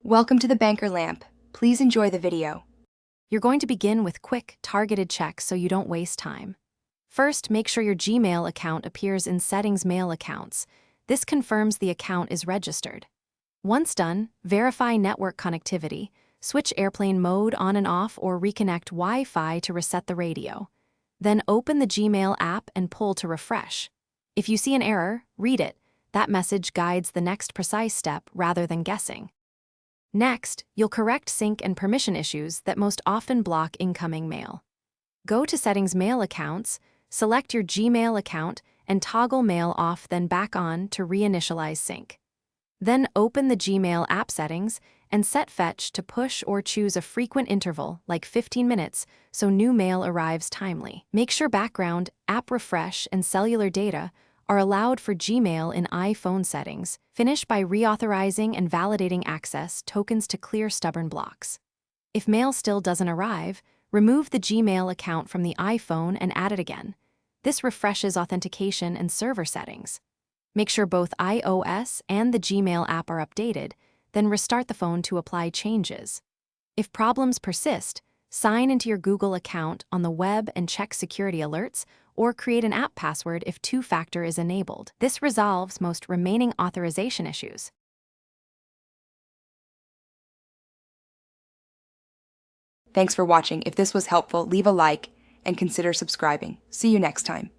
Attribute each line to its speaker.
Speaker 1: Welcome to the Banker Lamp. Please enjoy the video.
Speaker 2: You're going to begin with quick, targeted checks so you don't waste time. First, make sure your Gmail account appears in Settings Mail Accounts. This confirms the account is registered. Once done, verify network connectivity, switch airplane mode on and off, or reconnect Wi-Fi to reset the radio. Then open the Gmail app and pull to refresh. If you see an error, read it. That message guides the next precise step rather than guessing. Next, you'll correct sync and permission issues that most often block incoming mail. Go to Settings Mail Accounts, select your Gmail account, and toggle Mail off then back on to reinitialize sync. Then open the Gmail app settings and set Fetch to push or choose a frequent interval, like 15 minutes, so new mail arrives timely. Make sure background, app refresh, and cellular data are allowed for Gmail in iPhone settings. Finish by reauthorizing and validating access tokens to clear stubborn blocks. If mail still doesn't arrive, remove the Gmail account from the iPhone and add it again. This refreshes authentication and server settings. Make sure both iOS and the Gmail app are updated, then restart the phone to apply changes. If problems persist, sign into your Google account on the web and check security alerts, or create an app password if two-factor is enabled. This resolves most remaining authorization issues.
Speaker 1: Thanks for watching. If this was helpful, leave a like and consider subscribing. See you next time.